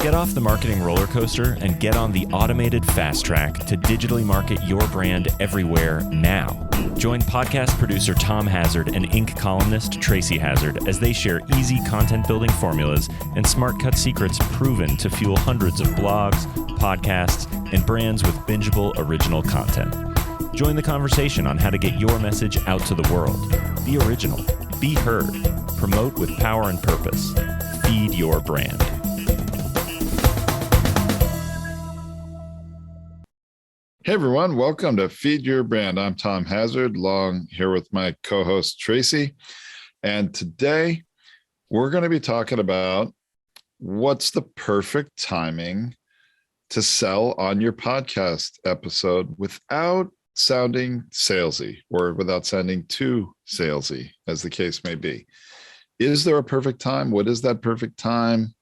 Get off the marketing roller coaster and get on the automated fast track to digitally market your brand everywhere now. Join podcast producer Tom Hazzard and Inc. columnist Tracy Hazzard as they share easy content building formulas and smart cut secrets proven to fuel hundreds of blogs, podcasts, and brands with bingeable original content. Join the conversation on how to get your message out to the world. Be original. Be heard. Promote with power and purpose. Feed your brand. Hey everyone, welcome to Feed Your Brand. I'm Tom Hazzard, along here with my co-host Tracy. And today we're going to be talking about what's the perfect timing to sell on your podcast episode without sounding salesy or without sounding too salesy, as the case may be. Is there a perfect time? What is that perfect time?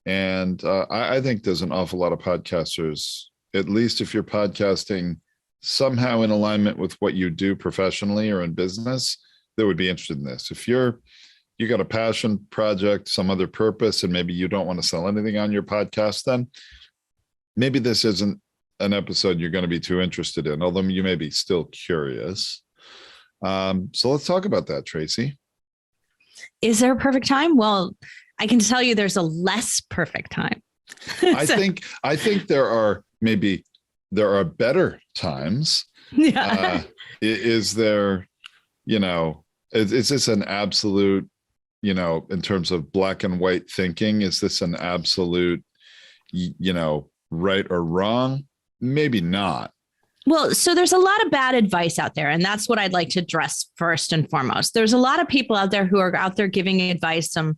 And I think there's an awful lot of podcasters, at least if you're podcasting somehow in alignment with what you do professionally or in business, that would be interested in this. If you got a passion project, some other purpose, and maybe you don't want to sell anything on your podcast, then maybe this isn't an episode you're going to be too interested in, although you may be still curious. So let's talk about that, Tracy. Is there a perfect time? Well, I can tell you there's a less perfect time. I think there are better times. Yeah. Is there, is this an absolute, in terms of black and white thinking, is this an absolute, right or wrong? Maybe not. Well, so there's a lot of bad advice out there, and that's what I'd like to address first and foremost. There's a lot of people out there who are out there giving advice. I'm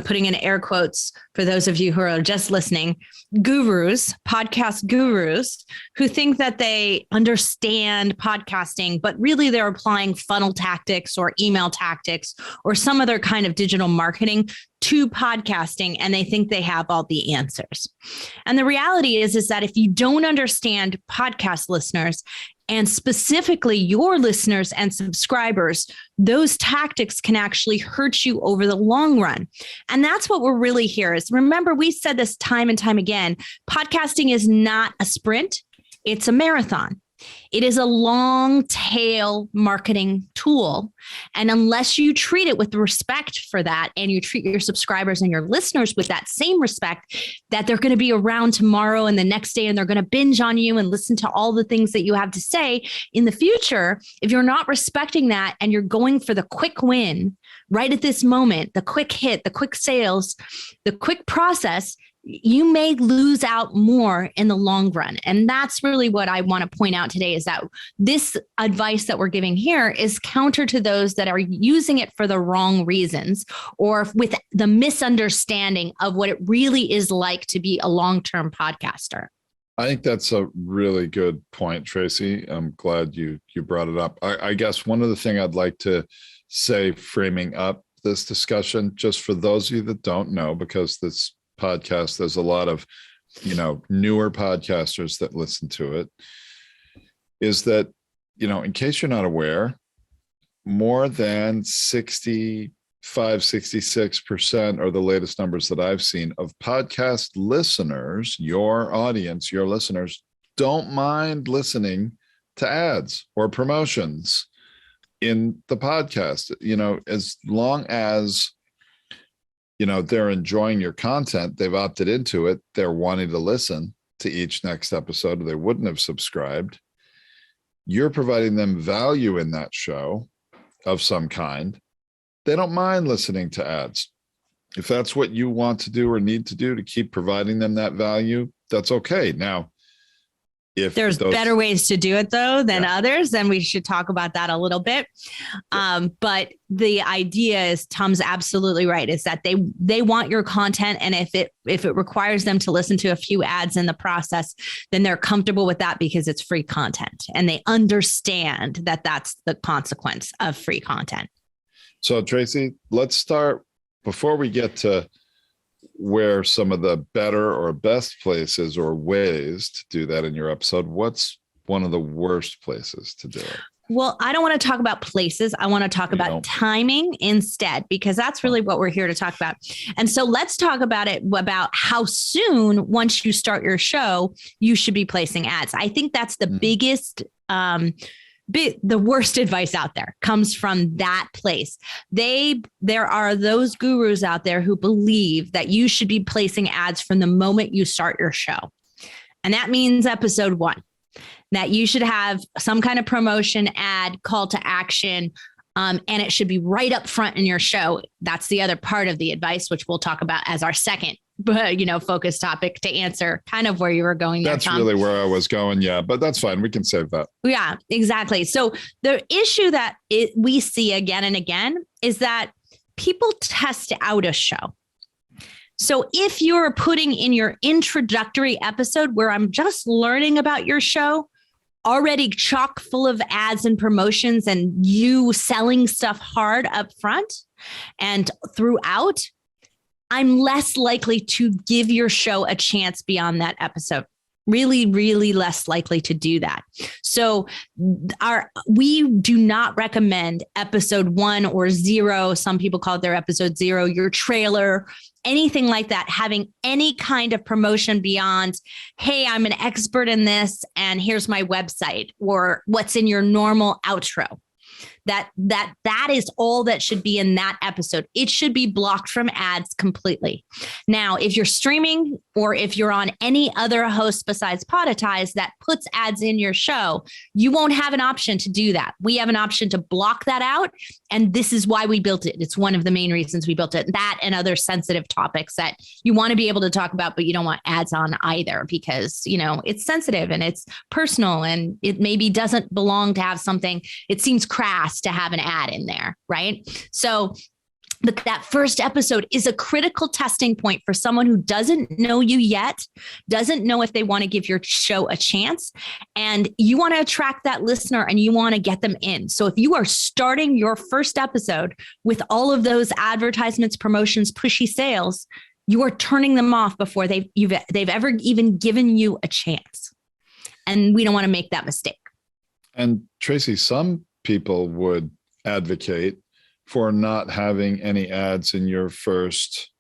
putting in air quotes for those of you who are just listening, gurus, podcast gurus, who think that they understand podcasting, but really they're applying funnel tactics or email tactics or some other kind of digital marketing to podcasting, and they think they have all the answers. And the reality is that if you don't understand podcast listeners, and specifically your listeners and subscribers, those tactics can actually hurt you over the long run. And that's what we're really here is. Remember, we said this time and time again, podcasting is not a sprint, it's a marathon. It is a long tail marketing tool. And unless you treat it with respect for that, and you treat your subscribers and your listeners with that same respect, that they're going to be around tomorrow and the next day, and they're going to binge on you and listen to all the things that you have to say in the future, if you're not respecting that and you're going for the quick win right at this moment, the quick hit, the quick sales, the quick process, you may lose out more in the long run. And that's really what I want to point out today, is that this advice that we're giving here is counter to those that are using it for the wrong reasons or with the misunderstanding of what it really is like to be a long-term podcaster. I think that's a really good point, Tracy. I'm glad you brought it up. I guess one of the things I'd like to say, framing up this discussion, just for those of you that don't know, because this podcast, there's a lot of newer podcasters that listen to it, is that in case you're not aware, more than 66% are the latest numbers that I've seen of podcast listeners, your audience, your listeners, don't mind listening to ads or promotions in the podcast, as long as they're enjoying your content, they've opted into it, they're wanting to listen to each next episode, or they wouldn't have subscribed. You're providing them value in that show of some kind. They don't mind listening to ads. If that's what you want to do or need to do to keep providing them that value, that's okay. Now, if there's better ways to do it though than others, then we should talk about that a little bit. But the idea is, Tom's absolutely right, is that they want your content. And if it requires them to listen to a few ads in the process, then they're comfortable with that because it's free content. And they understand that that's the consequence of free content. So Tracy, let's start, before we get to where some of the better or best places or ways to do that in your episode, what's one of the worst places to do it? Well, I don't want to talk about places. I want to talk about timing instead, because that's really what we're here to talk about. And so let's talk about how soon, once you start your show, you should be placing ads. I think that's the biggest, the worst advice out there comes from that place. There are those gurus out there who believe that you should be placing ads from the moment you start your show. And that means episode 1. That you should have some kind of promotion ad, call to action, and it should be right up front in your show. That's the other part of the advice, which we'll talk about as our second, focus topic to answer kind of where you were going there, That's Tom. really where I was going. Yeah, but that's fine. We can save that. Yeah, exactly. So the issue that we see again and again is that people test out a show. So if you're putting in your introductory episode where I'm just learning about your show, already chock full of ads and promotions and you selling stuff hard up front and throughout, I'm less likely to give your show a chance beyond that episode. Really, really less likely to do that. So we do not recommend episode 1 or 0. Some people call it their episode 0, your trailer, anything like that, having any kind of promotion beyond, hey, I'm an expert in this and here's my website, or what's in your normal outro. That is all that should be in that episode. It should be blocked from ads completely. Now, if you're streaming or if you're on any other host besides Podetize that puts ads in your show, you won't have an option to do that. We have an option to block that out. And this is why we built it. It's one of the main reasons we built it. That and other sensitive topics that you want to be able to talk about, but you don't want ads on either because, it's sensitive and it's personal and it maybe doesn't belong to have something. It seems crass to have an ad in there, right? So, but that first episode is a critical testing point for someone who doesn't know you yet, doesn't know if they want to give your show a chance, and you want to attract that listener and you want to get them in. So if you are starting your first episode with all of those advertisements, promotions, pushy sales, you are turning them off before they've ever even given you a chance. And we don't want to make that mistake. And Tracy, some people would advocate for not having any ads in your first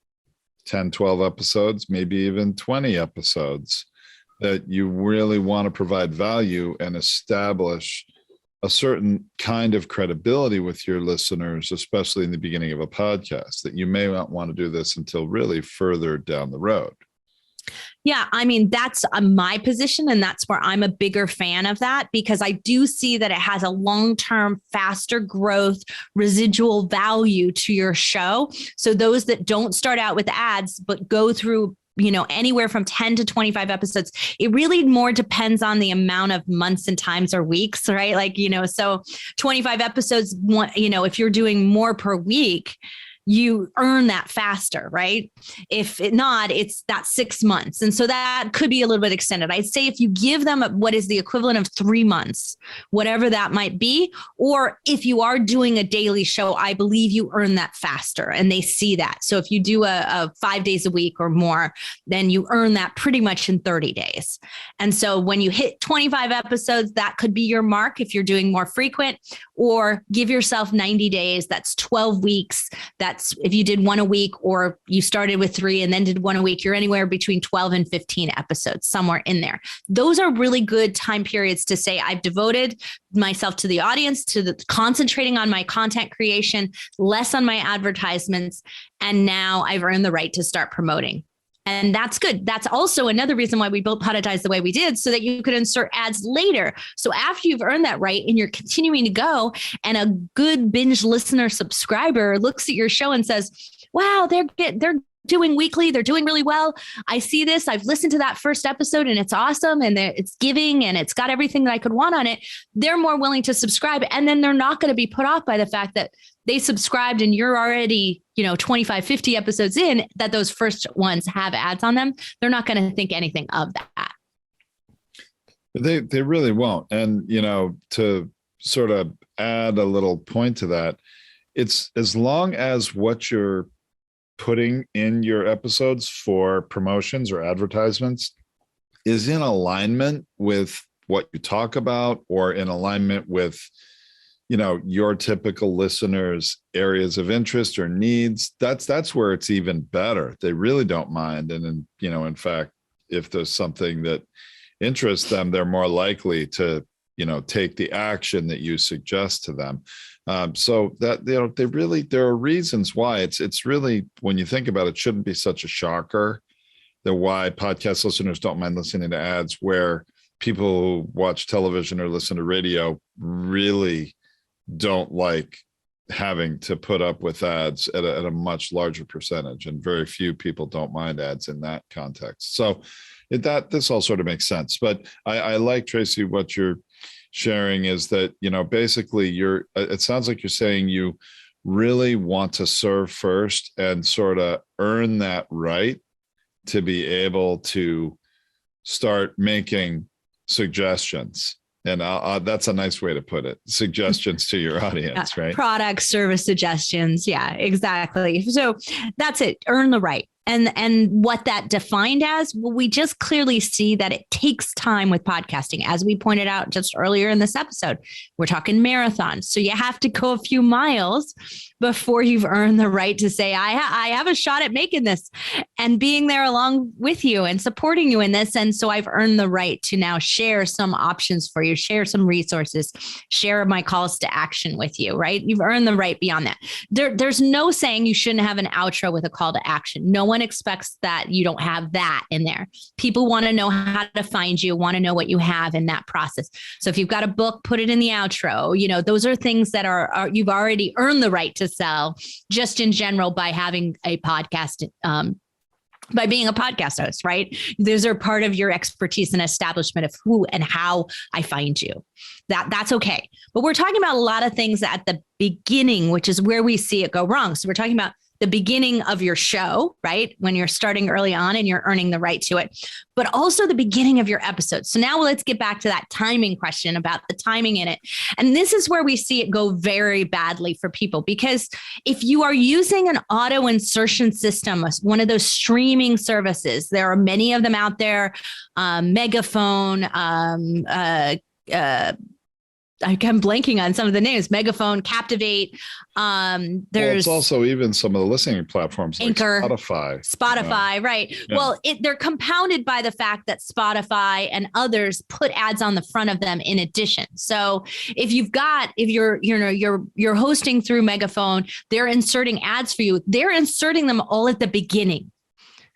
10, 12 episodes, maybe even 20 episodes, that you really want to provide value and establish a certain kind of credibility with your listeners, especially in the beginning of a podcast, that you may not want to do this until really further down the road. Yeah, I mean, that's my position. And that's where I'm a bigger fan of that, because I do see that it has a long-term, faster growth, residual value to your show. So those that don't start out with ads, but go through anywhere from 10 to 25 episodes, it really more depends on the amount of months and times or weeks, right? So 25 episodes, if you're doing more per week, you earn that faster, right? If not, it's that 6 months. And so that could be a little bit extended. I'd say if you give them what is the equivalent of 3 months, whatever that might be, or if you are doing a daily show, I believe you earn that faster and they see that. So if you do a 5 days a week or more, then you earn that pretty much in 30 days. And so when you hit 25 episodes, that could be your mark if you're doing more frequent, or give yourself 90 days. That's 12 weeks. That's if you did 1 a week, or you started with 3 and then did 1 a week, you're anywhere between 12 and 15 episodes, somewhere in there. Those are really good time periods to say, I've devoted myself to the audience, concentrating on my content creation, less on my advertisements. And now I've earned the right to start promoting. And that's good. That's also another reason why we built Podetize the way we did, so that you could insert ads later. So after you've earned that right and you're continuing to go, and a good binge listener subscriber looks at your show and says, wow, they're doing weekly. They're doing really well. I see this. I've listened to that first episode and it's awesome. And it's giving and it's got everything that I could want on it. They're more willing to subscribe. And then they're not going to be put off by the fact that they subscribed and you're already, 25, 50 episodes in, that those first ones have ads on them. They're not going to think anything of that. They really won't. And, to sort of add a little point to that, it's as long as what you're putting in your episodes for promotions or advertisements is in alignment with what you talk about, or in alignment with your typical listeners' areas of interest or needs, that's where it's even better. They really don't mind. And then, in fact, if there's something that interests them, they're more likely to, take the action that you suggest to them. So that, there are reasons why it's really, when you think about it, shouldn't be such a shocker that why podcast listeners don't mind listening to ads, where people who watch television or listen to radio really don't like having to put up with ads at a much larger percentage, and very few people don't mind ads in that context. So this all sort of makes sense. But I like, Tracy, what you're sharing is that, basically it sounds like you're saying you really want to serve first and sort of earn that right to be able to start making suggestions. And that's a nice way to put it. Suggestions to your audience, right? Product, service suggestions. Yeah, exactly. So that's it. Earn the right. And what that defined as, well, we just clearly see that it takes time with podcasting. As we pointed out just earlier in this episode, we're talking marathons. So you have to go a few miles before you've earned the right to say, I have a shot at making this and being there along with you and supporting you in this. And so I've earned the right to now share some options for you, share some resources, share my calls to action with you, right? You've earned the right beyond that. There's no saying you shouldn't have an outro with a call to action. No one expects that you don't have that in there. People want to know how to find you, want to know what you have in that process. So if you've got a book, put it in the outro. Those are things that are you've already earned the right to sell just in general by having a podcast, by being a podcast host, right? Those are part of your expertise and establishment of who and how I find you. That's okay. But we're talking about a lot of things at the beginning, which is where we see it go wrong. So we're talking about the beginning of your show, right? When you're starting early on and you're earning the right to it, but also the beginning of your episode. So now let's get back to that timing question about the timing in it. And this is where we see it go very badly for people, because if you are using an auto insertion system, one of those streaming services, there are many of them out there, Megaphone, I'm blanking on some of the names, Megaphone, Captivate. There's also even some of the listening platforms like Anchor, Spotify, right? Yeah. Well, they're compounded by the fact that Spotify and others put ads on the front of them in addition. So if you're hosting through Megaphone, they're inserting ads for you. They're inserting them all at the beginning.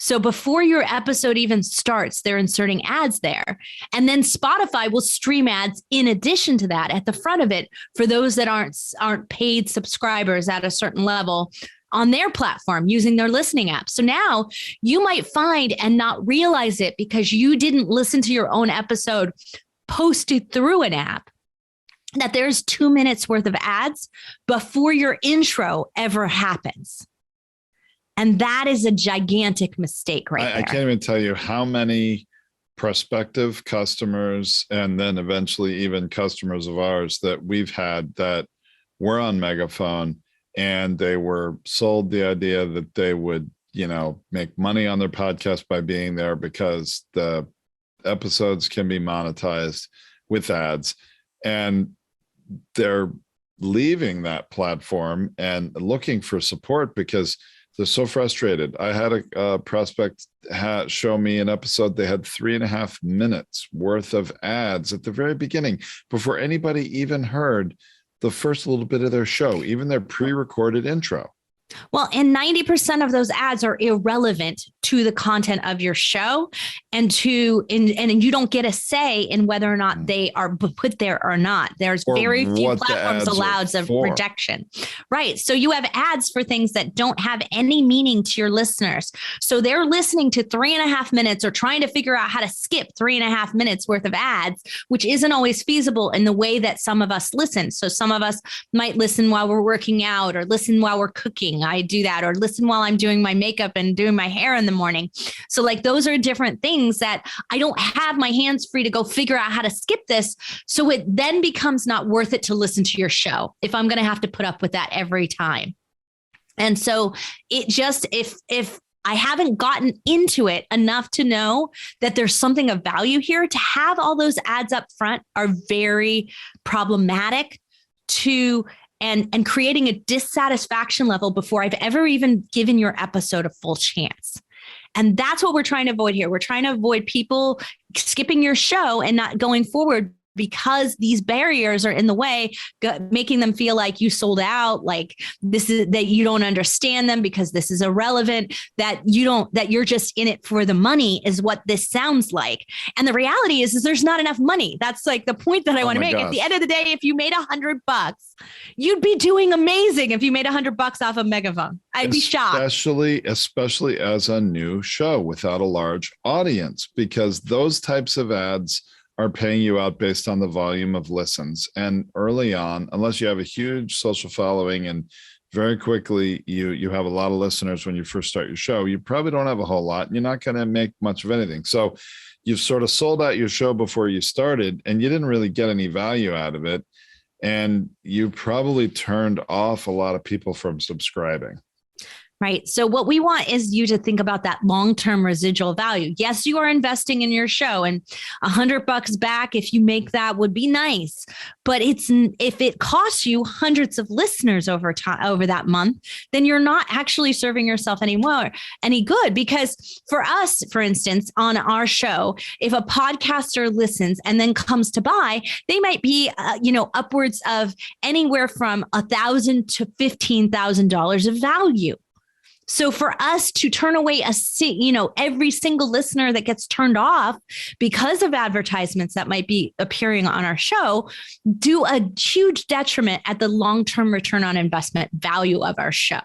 So before your episode even starts, they're inserting ads there. And then Spotify will stream ads in addition to that at the front of it for those that aren't paid subscribers at a certain level on their platform using their listening app. So now you might find and not realize it because you didn't listen to your own episode posted through an app, that there's 2 minutes worth of ads before your intro ever happens. And that is a gigantic mistake there. I can't even tell you how many prospective customers and then eventually even customers of ours that we've had that were on Megaphone, and they were sold the idea that they would, make money on their podcast by being there because the episodes can be monetized with ads. And they're leaving that platform and looking for support because they're so frustrated. I had a prospect show me an episode. They had 3.5 minutes worth of ads at the very beginning before anybody even heard the first little bit of their show, even their pre-recorded intro. Well, and 90% of those ads are irrelevant to the content of your show, and you don't get a say in whether or not they are put there or not. There's very few platforms allowed of rejection. Right. So you have ads for things that don't have any meaning to your listeners. So they're listening to 3.5 minutes or trying to figure out how to skip 3.5 minutes worth of ads, which isn't always feasible in the way that some of us listen. So some of us might listen while we're working out or listen while we're cooking. I do that, or listen while I'm doing my makeup and doing my hair in the morning. So those are different things that I don't have my hands free to go figure out how to skip this. So it then becomes not worth it to listen to your show if I'm going to have to put up with that every time. And so it just, if I haven't gotten into it enough to know that there's something of value here, to have all those ads up front are very problematic to and creating a dissatisfaction level before I've ever even given your episode a full chance. And that's what we're trying to avoid here. We're trying to avoid people skipping your show and not going forward because these barriers are in the way, making them feel like you sold out, like this is that you don't understand them because this is irrelevant, that you're just in it for the money is what this sounds like. And the reality is there's not enough money. That's like the point that I want to make. Gosh. At the end of the day, if you made $100, you'd be doing amazing if you made $100 off a megaphone. I'd be shocked. Especially as a new show without a large audience, because those types of ads are paying you out based on the volume of listens. And early on, unless you have a huge social following and very quickly you have a lot of listeners when you first start your show, you probably don't have a whole lot and you're not going to make much of anything. So you've sort of sold out your show before you started and you didn't really get any value out of it. And you probably turned off a lot of people from subscribing. Right. So what we want is you to think about that long-term residual value. Yes, you are investing in your show, and $100 back, if you make that, would be nice. But if it costs you hundreds of listeners over that month, then you're not actually serving yourself any good. Because for us, for instance, on our show, if a podcaster listens and then comes to buy, they might be, upwards of anywhere from $1,000 to $15,000 of value. So for us to turn away every single listener that gets turned off because of advertisements that might be appearing on our show, do a huge detriment at the long-term return on investment value of our show.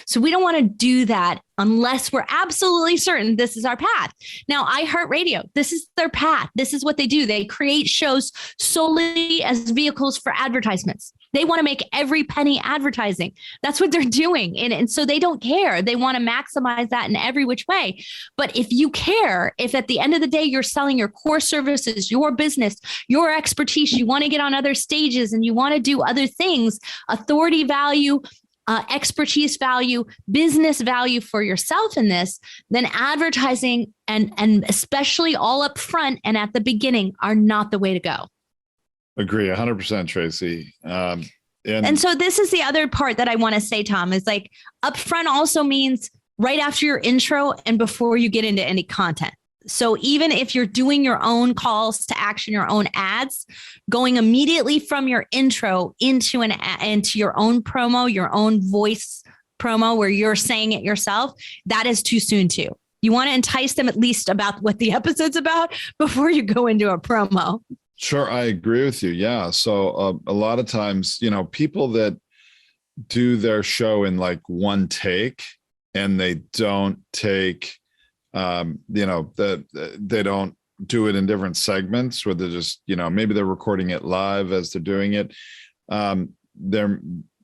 So we don't want to do that unless we're absolutely certain this is our path. Now, iHeartRadio, this is their path. This is what they do. They create shows solely as vehicles for advertisements. They want to make every penny advertising. That's what they're doing. And so they don't care. They want to maximize that in every which way. But if you care, if at the end of the day, you're selling your core services, your business, your expertise, you want to get on other stages and you want to do other things, authority value, expertise value, business value for yourself in this, then advertising and especially all up front and at the beginning are not the way to go. Agree 100%, Tracy. And so this is the other part that I want to say, Tom, is like upfront also means right after your intro and before you get into any content. So even if you're doing your own calls to action, your own ads, going immediately from your intro into your own promo, your own voice promo where you're saying it yourself, that is too soon too. You want to entice them at least about what the episode's about before you go into a promo. Sure. I agree with you. Yeah. So a lot of times, people that do their show in like one take and they don't take, they don't do it in different segments where they're just, maybe they're recording it live as they're doing it. They're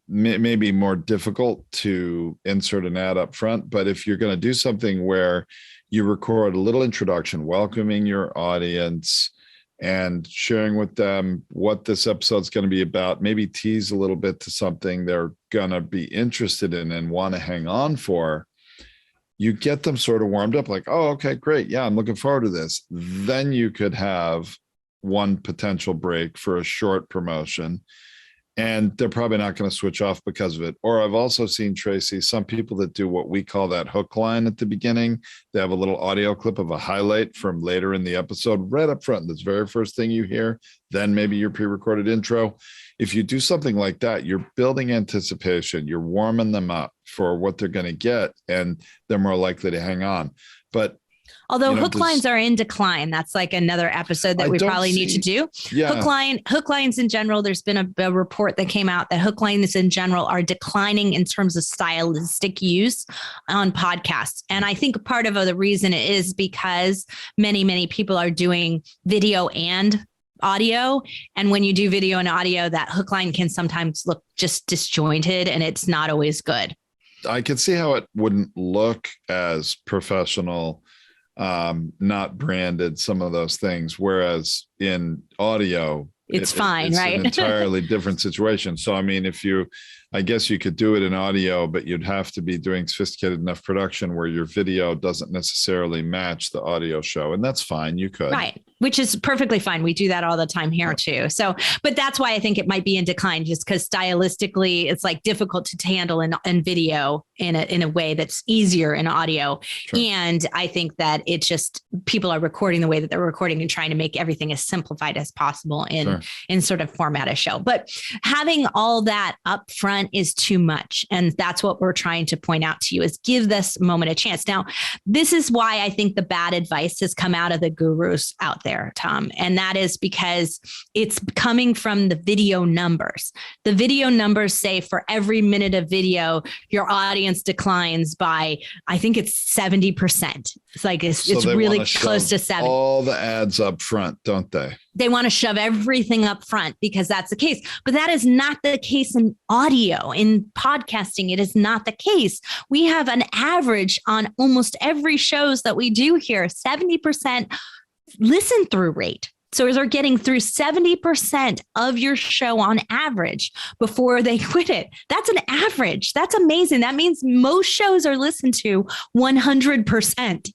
maybe more difficult to insert an ad up front. But if you're going to do something where you record a little introduction, welcoming your audience, and sharing with them what this episode's going to be about, maybe tease a little bit to something they're going to be interested in and want to hang on for, you get them sort of warmed up like, oh, okay, great. Yeah, I'm looking forward to this. Then you could have one potential break for a short promotion, and they're probably not going to switch off because of it. Or I've also seen, Tracy, some people that do what we call that hook line at the beginning. They have a little audio clip of a highlight from later in the episode right up front. That's the very first thing you hear. Then maybe your pre-recorded intro. If you do something like that, you're building anticipation. You're warming them up for what they're going to get, and they're more likely to hang on. But although hook lines are in decline, that's like another episode that we probably need to do. Yeah. Hook lines in general, there's been a report that came out that hook lines in general are declining in terms of stylistic use on podcasts. And I think part of the reason is because many people are doing video and audio. And when you do video and audio, that hook line can sometimes look just disjointed and it's not always good. I can see how it wouldn't look as professional, not branded, some of those things. Whereas in audio, it's fine, it's right? an entirely different situation. So, I mean, I guess you could do it in audio, but you'd have to be doing sophisticated enough production where your video doesn't necessarily match the audio show. And that's fine. You could. Right. Which is perfectly fine. We do that all the time here too. So, but that's why I think it might be in decline, just because stylistically it's like difficult to handle in video in a way that's easier in audio. Sure. And I think that it's just people are recording the way that they're recording and trying to make everything as simplified as possible in sort of format a show. But having all that up front is too much. And that's what we're trying to point out to you is give this moment a chance. Now, this is why I think the bad advice has come out of the gurus out there, Tom. And that is because it's coming from the video numbers. The video numbers say for every minute of video, your audience declines by, I think it's 70%. It's like, it's really close to 70. All the ads up front, don't they? They want to shove everything up front because that's the case. But that is not the case in audio. In podcasting, it is not the case. We have an average on almost every shows that we do here, 70% listen through rate. So they're getting through 70% of your show on average before they quit it. That's an average. That's amazing. That means most shows are listened to 100%.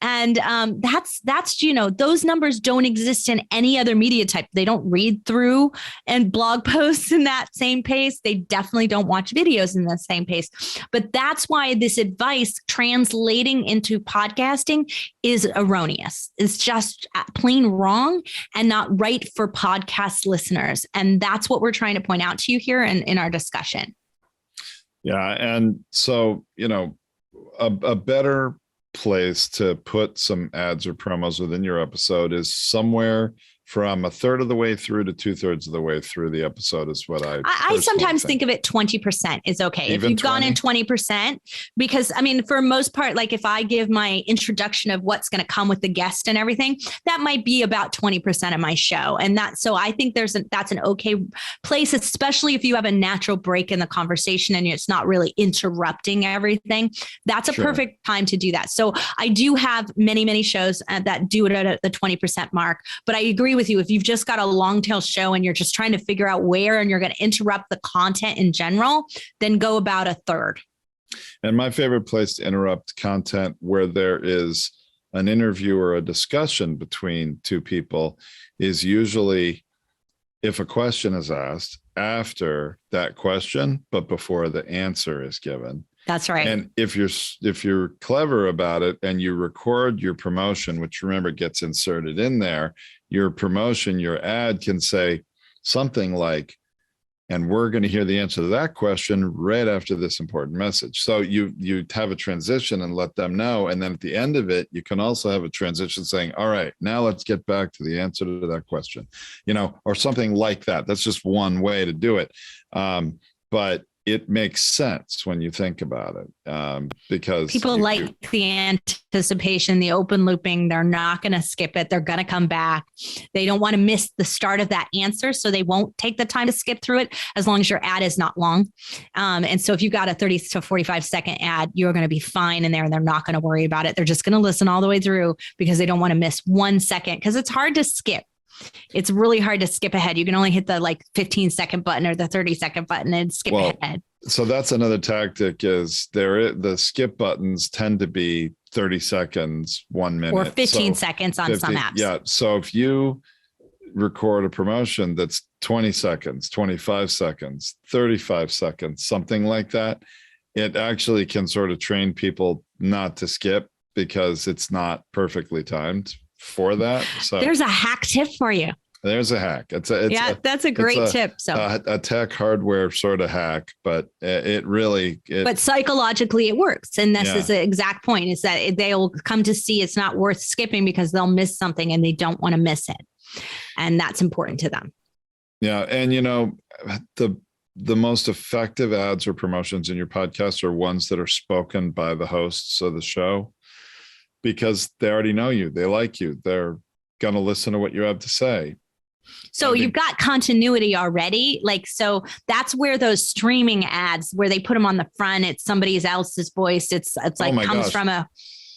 And that's, those numbers don't exist in any other media type. They don't read through and blog posts in that same pace. They definitely don't watch videos in the same pace. But that's why this advice translating into podcasting is erroneous. It's just plain wrong and not right for podcast listeners. And that's what we're trying to point out to you here in our discussion. Yeah. And so, a better place to put some ads or promos within your episode is somewhere from a third of the way through to 2/3 of the way through the episode is what I sometimes think of it 20% is okay. Even if you've 20? gone in 20%, because for most part, like if I give my introduction of what's going to come with the guest and everything, that might be about 20% of my show. And so I think that's an okay place, especially if you have a natural break in the conversation and it's not really interrupting everything. That's a perfect time to do that. So I do have many, many shows that do it at the 20% mark, but I agree with you. If you've just got a long tail show and you're just trying to figure out where and you're going to interrupt the content in general, then go about a third. And my favorite place to interrupt content where there is an interview or a discussion between two people is usually if a question is asked after that question, but before the answer is given. That's right. And if you're clever about it and you record your promotion, which remember gets inserted in there, your promotion, your ad can say something like, and we're going to hear the answer to that question right after this important message. So you have a transition and let them know. And then at the end of it, you can also have a transition saying, all right, now let's get back to the answer to that question, or something like that. That's just one way to do it. But it makes sense when you think about it, because people like the anticipation, the open looping. They're not going to skip it. They're going to come back. They don't want to miss the start of that answer. So they won't take the time to skip through it as long as your ad is not long. And so if you've got a 30 to 45-second ad, you're going to be fine in there and they're not going to worry about it. They're just going to listen all the way through because they don't want to miss 1 second because it's hard to skip. It's really hard to skip ahead. You can only hit the 15-second button or the 30-second button and skip ahead. So that's another tactic is the skip buttons tend to be 30 seconds, 1 minute. Or 15 seconds on some apps. Yeah. So if you record a promotion that's 20 seconds, 25 seconds, 35 seconds, something like that, it actually can sort of train people not to skip because it's not perfectly timed for that. So there's a hack tip for you. There's a hack. That's a great tip. So a tech hardware sort of hack, but but psychologically it works. And this is the exact point is that they'll come to see it's not worth skipping because they'll miss something and they don't want to miss it. And that's important to them. Yeah. And the most effective ads or promotions in your podcast are ones that are spoken by the hosts of the show. Because they already know you, they like you, they're going to listen to what you have to say. So you've got continuity already. So that's where those streaming ads, where they put them on the front, it's somebody else's voice. It's like comes from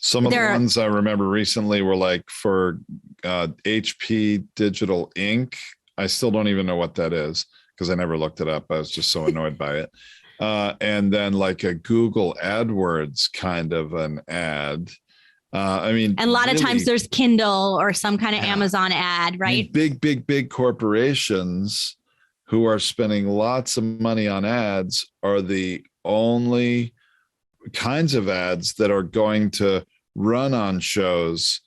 some of the ones I remember recently were like for HP Digital Inc. I still don't even know what that is because I never looked it up. I was just so annoyed by it. And then like a Google AdWords kind of an ad. I mean, and a lot of times there's Kindle or some kind of Amazon ad, right? Big corporations who are spending lots of money on ads are the only kinds of ads that are going to run on shows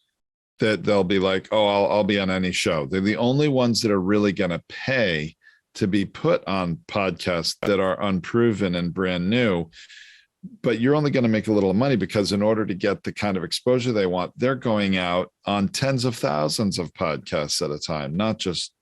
that they'll be like, oh, I'll be on any show. They're the only ones that are really going to pay to be put on podcasts that are unproven and brand new. But you're only going to make a little money because in order to get the kind of exposure they want, they're going out on tens of thousands of podcasts at a time, not just,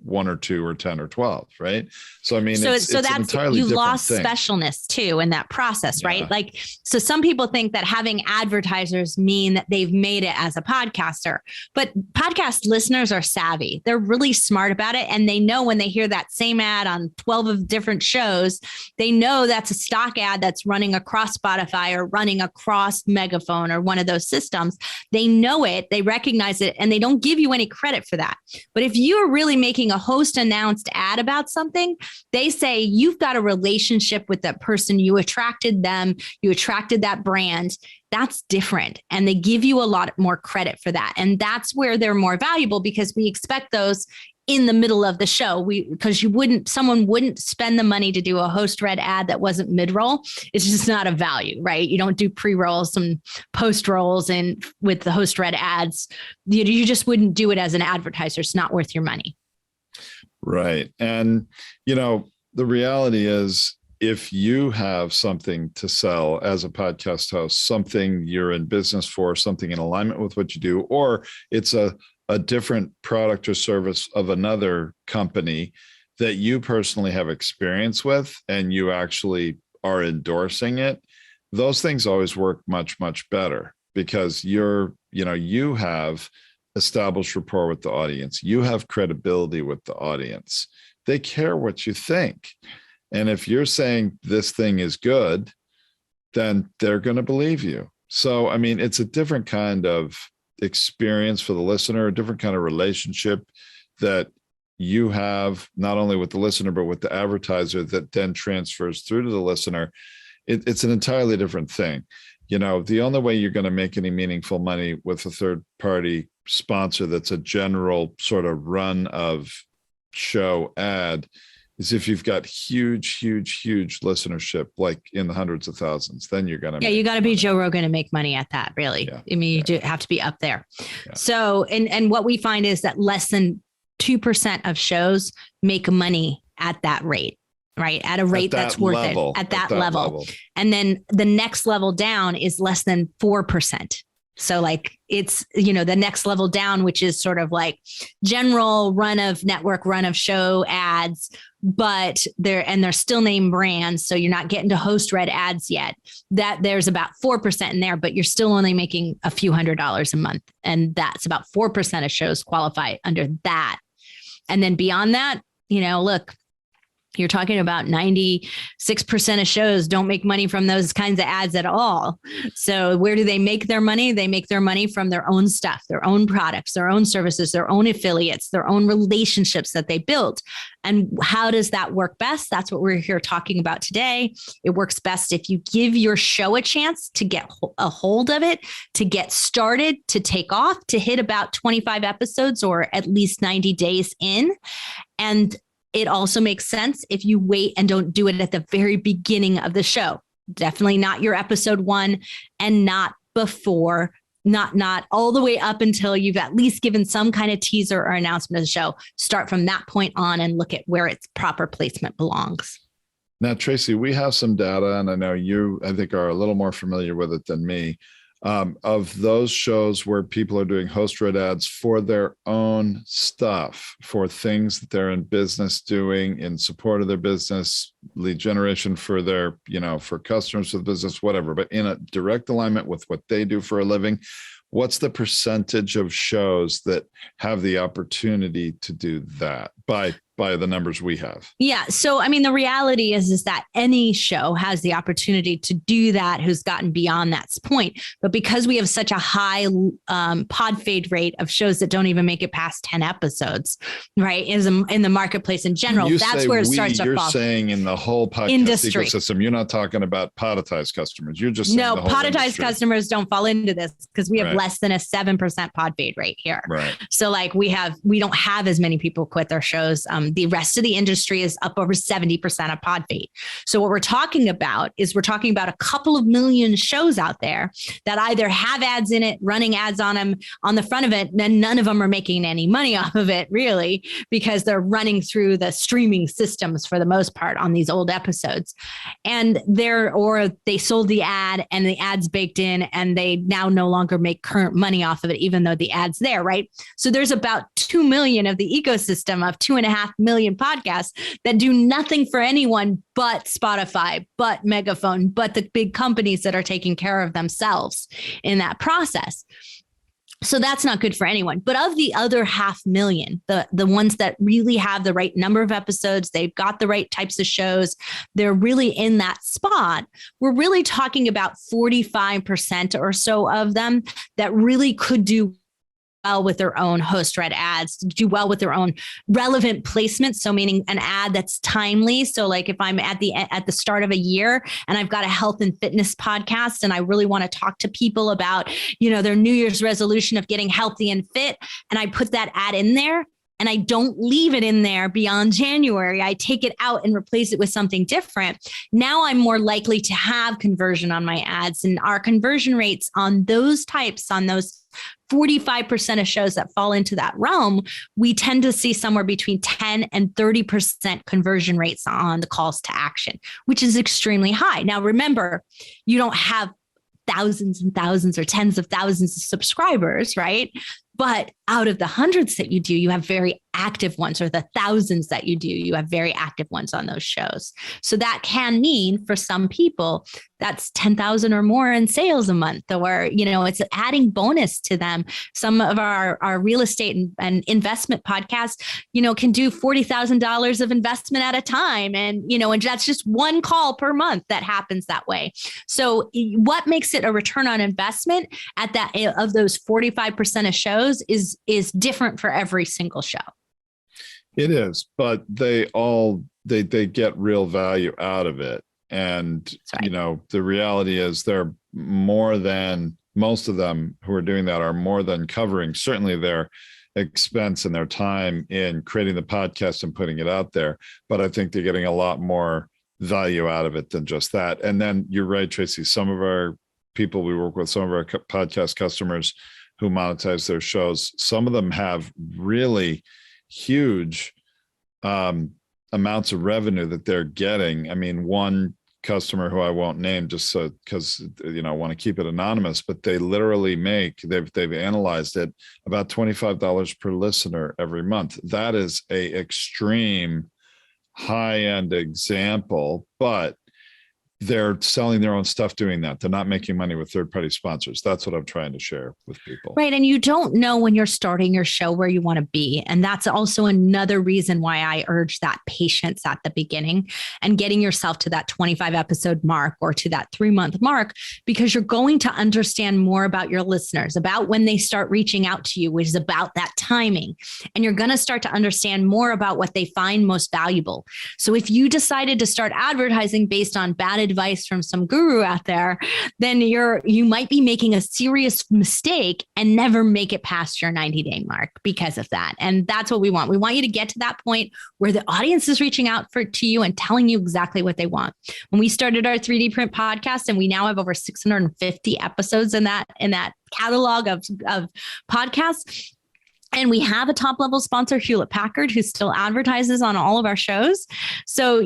one or two or 10 or 12. Right. So, I mean, it's that's entirely you different lost thing. Specialness too in that process, right? Like, so some people think that having advertisers mean that they've made it as a podcaster, but podcast listeners are savvy. They're really smart about it. And they know when they hear that same ad on 12 of different shows, they know that's a stock ad that's running across Spotify or running across Megaphone or one of those systems. They know it, they recognize it, and they don't give you any credit for that. But if you're really making a host announced ad about something, they say you've got a relationship with that person. You attracted them. You attracted that brand. That's different. And they give you a lot more credit for that. And that's where they're more valuable because we expect those in the middle of the show. Because someone wouldn't spend the money to do a host read ad that wasn't mid-roll. It's just not a value, right? You don't do pre-rolls and post-rolls and with the host read ads. You just wouldn't do it as an advertiser. It's not worth your money. Right. And, the reality is if you have something to sell as a podcast host, something you're in business for, something in alignment with what you do, or it's a different product or service of another company that you personally have experience with and you actually are endorsing it, those things always work much, much better because you have established rapport with the audience. You have credibility with the audience. They care what you think. And if you're saying this thing is good, then they're going to believe you. So, I mean, it's a different kind of experience for the listener, a different kind of relationship that you have not only with the listener, but with the advertiser that then transfers through to the listener. It's an entirely different thing. The only way you're going to make any meaningful money with a third party sponsor that's a general sort of run of show ad is if you've got huge listenership, like in the hundreds of thousands, then you're going to. You got to be Joe Rogan to make money at that, really. Yeah. I mean, you do have to be up there. Yeah. So, and what we find is that less than 2% of shows make money at that rate. Right. At a rate that's worth it at that level. And then the next level down is less than 4%. So like it's, the next level down, which is sort of like general run of network, run of show ads, but they're still name brands. So you're not getting to host read ads yet. That there's about 4% in there, but you're still only making a few $100s a month. And that's about 4% of shows qualify under that. And then beyond that, look, you're talking about 96% of shows don't make money from those kinds of ads at all. So where do they make their money? They make their money from their own stuff, their own products, their own services, their own affiliates, their own relationships that they built. And how does that work best? That's what we're here talking about today. It works best if you give your show a chance to get a hold of it, to get started, to take off, to hit about 25 episodes or at least 90 days in. And it also makes sense if you wait and don't do it at the very beginning of the show. Definitely not your episode 1 and not before, not all the way up until you've at least given some kind of teaser or announcement of the show. Start from that point on and look at where its proper placement belongs. Now, Tracy, we have some data, and I know you, I think, are a little more familiar with it than me. Of those shows where people are doing host read ads for their own stuff, for things that they're in business doing in support of their business, lead generation for their, for customers for the business, whatever, but in a direct alignment with what they do for a living, what's the percentage of shows that have the opportunity to do that by by the numbers we have. Yeah. So, I mean, the reality is that any show has the opportunity to do that who's gotten beyond that point. But because we have such a high pod fade rate of shows that don't even make it past 10 episodes, right, is in the marketplace in general, that's where it starts to fall. You're saying in the whole podcast industry ecosystem, you're not talking about Podetize customers. You're just saying no, the whole Podetize industry. customers don't fall into this because we have Right. less than a 7% pod fade rate here. Right. So like we don't have as many people quit their shows. The rest of the industry is up over 70% of pod fade. So what we're talking about is a couple of million shows out there that either have ads in it, running ads on them on the front of it, and none of them are making any money off of it really, because they're running through the streaming systems for the most part on these old episodes. And they sold the ad and the ad's baked in and they now no longer make current money off of it, even though the ad's there, right? So there's about 2 million of the ecosystem of 2.5 million podcasts that do nothing for anyone but Spotify, but Megaphone, but the big companies that are taking care of themselves in that process. So that's not good for anyone. But of the other 500,000, the ones that really have the right number of episodes, they've got the right types of shows, they're really in that spot. We're really talking about 45% or so of them that really could do well with their own host-read ads, do well with their own relevant placements. So meaning an ad that's timely. So like if I'm at the start of a year and I've got a health and fitness podcast and I really want to talk to people about, their New Year's resolution of getting healthy and fit, and I put that ad in there, and I don't leave it in there beyond January, I take it out and replace it with something different. Now I'm more likely to have conversion on my ads, and our conversion rates on those 45% of shows that fall into that realm, we tend to see somewhere between 10 and 30% conversion rates on the calls to action, which is extremely high. Now, remember, you don't have thousands and thousands or tens of thousands of subscribers, right? But out of the hundreds that you do, you have very active ones, or the thousands that you do, you have very active ones on those shows. So that can mean for some people, that's 10,000 or more in sales a month, or, it's adding bonus to them. Some of our real estate and investment podcasts, can do $40,000 of investment at a time. And that's just one call per month that happens that way. So what makes it a return on investment at that of those 45% of shows is different for every single show. It is, but they get real value out of it. And, right. The reality is they're more than, most of them who are doing that are more than covering certainly their expense and their time in creating the podcast and putting it out there. But I think they're getting a lot more value out of it than just that. And then you're right, Tracy, some of our people we work with, some of our podcast customers who monetize their shows, some of them have really huge amounts of revenue that they're getting. I mean, one customer who I won't name just so because I want to keep it anonymous, but they literally make, they've analyzed it, about $25 per listener every month. That is a extreme high-end example, but they're selling their own stuff doing that. They're not making money with third-party sponsors. That's what I'm trying to share with people. Right. And you don't know when you're starting your show where you want to be. And that's also another reason why I urge that patience at the beginning and getting yourself to that 25 episode mark or to that 3-month mark, because you're going to understand more about your listeners, about when they start reaching out to you, which is about that timing. And you're going to start to understand more about what they find most valuable. So if you decided to start advertising based on bad advice from some guru out there, then you might be making a serious mistake and never make it past your 90-day mark because of that. And that's what we want. We want you to get to that point where the audience is reaching out to you and telling you exactly what they want. When we started our 3D print podcast, and we now have over 650 episodes in that catalog of podcasts, and we have a top level sponsor, Hewlett Packard, who still advertises on all of our shows. So,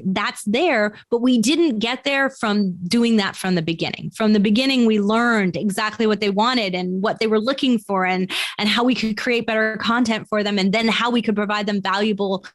that's there, but we didn't get there from doing that from the beginning. From the beginning, we learned exactly what they wanted and what they were looking for, and how we could create better content for them, and then how we could provide them valuable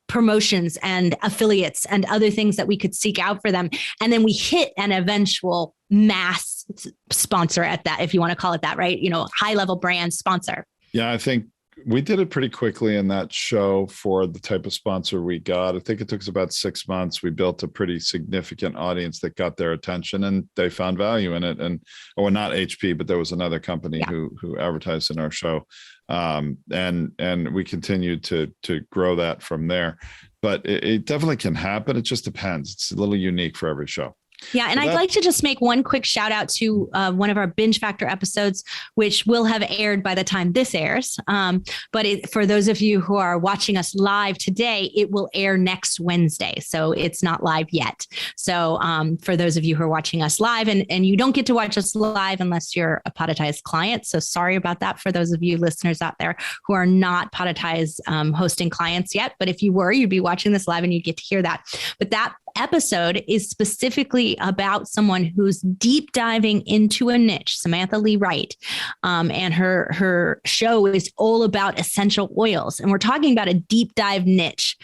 promotions and affiliates and other things that we could seek out for them. And then we hit an eventual mass sponsor at that, if you want to call it that, right? High level brand sponsor. Yeah, I think we did it pretty quickly in that show for the type of sponsor we got. I think it took us about 6 months. We built a pretty significant audience that got their attention and they found value in it. And, not HP, but there was another company who advertised in our show. And we continued to grow that from there. But it definitely can happen. It just depends. It's a little unique for every show. Yeah. And I'd like to just make one quick shout out to one of our Binge Factor episodes, which will have aired by the time this airs. But for those of you who are watching us live today, it will air next Wednesday. So it's not live yet. So for those of you who are watching us live, and you don't get to watch us live unless you're a Podetize client. So sorry about that for those of you listeners out there who are not Podetize hosting clients yet. But if you were, you'd be watching this live and you get to hear that. But that episode is specifically about someone who's deep diving into a niche, Samantha Lee Wright. And her show is all about essential oils. And we're talking about a deep dive niche.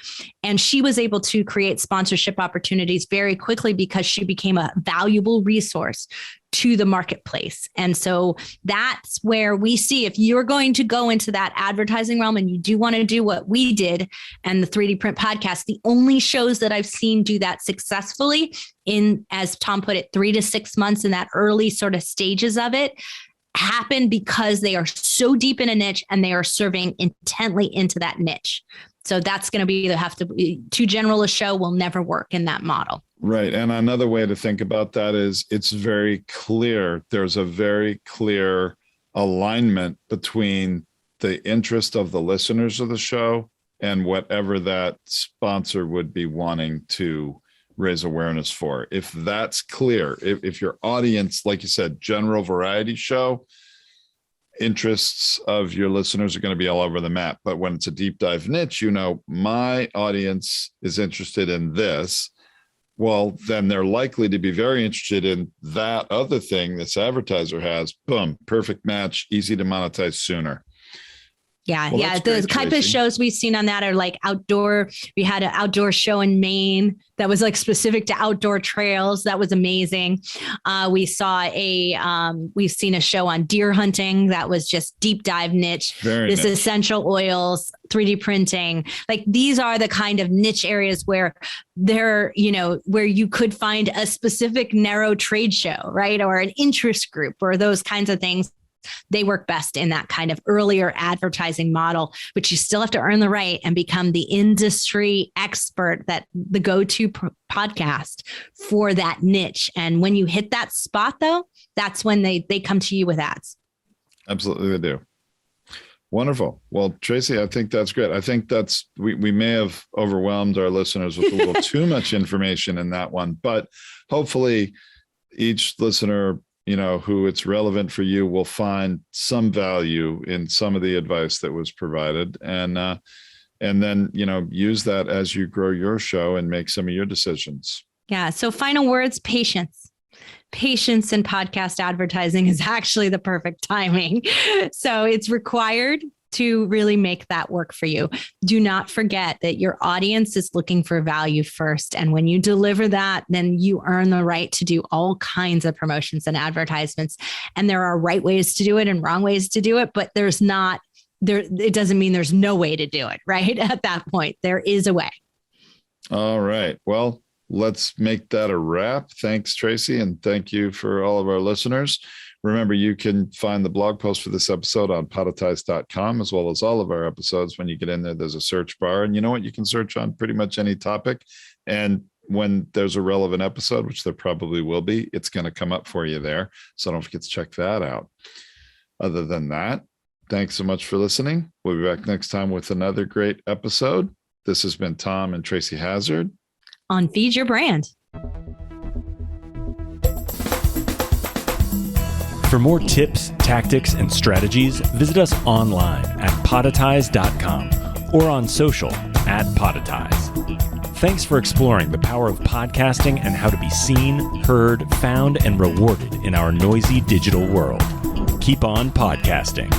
And she was able to create sponsorship opportunities very quickly because she became a valuable resource to the marketplace. And so that's where we see, if you're going to go into that advertising realm and you do want to do what we did and the 3D Print podcast, the only shows that I've seen do that successfully in, as Tom put it, 3 to 6 months in that early sort of stages of it, happen because they are so deep in a niche and they are serving intently into that niche. So that's going to be too general a show will never work in that model. Right. And another way to think about that is it's very clear. There's a very clear alignment between the interest of the listeners of the show and whatever that sponsor would be wanting to raise awareness for. If that's clear, if your audience, like you said, general variety show, interests of your listeners are going to be all over the map. But when it's a deep dive niche, my audience is interested in this. Well, then they're likely to be very interested in that other thing this advertiser has. Boom, perfect match, easy to monetize sooner. Yeah. Well, the type of shows we've seen on that are like outdoor. We had an outdoor show in Maine that was like specific to outdoor trails. That was amazing. We've seen a show on deer hunting that was just deep dive niche. This essential oils, 3D printing. Like these are the kind of niche areas where where you could find a specific narrow trade show, right? Or an interest group or those kinds of things. They work best in that kind of earlier advertising model, but you still have to earn the right and become the industry expert, that the go-to podcast for that niche. And when you hit that spot, though, that's when they come to you with ads. Absolutely, they do. Wonderful. Well, Tracy, I think that's great. I think we may have overwhelmed our listeners with a little too much information in that one, but hopefully each listener who it's relevant for you will find some value in some of the advice that was provided, and then use that as you grow your show and make some of your decisions. Yeah. So final words: patience. Patience in podcast advertising is actually the perfect timing. So it's required to really make that work for you. Do not forget that your audience is looking for value first. And when you deliver that, then you earn the right to do all kinds of promotions and advertisements. And there are right ways to do it and wrong ways to do it, but it doesn't mean there's no way to do it, right? At that point, there is a way. All right. Well, let's make that a wrap. Thanks, Tracy. And thank you for all of our listeners. Remember, you can find the blog post for this episode on podetize.com, as well as all of our episodes. When you get in there, there's a search bar. And you know what? You can search on pretty much any topic. And when there's a relevant episode, which there probably will be, it's going to come up for you there. So don't forget to check that out. Other than that, thanks so much for listening. We'll be back next time with another great episode. This has been Tom and Tracy Hazzard on Feed Your Brand. For more tips, tactics, and strategies, visit us online at podetize.com or on social at Podetize. Thanks for exploring the power of podcasting and how to be seen, heard, found, and rewarded in our noisy digital world. Keep on podcasting.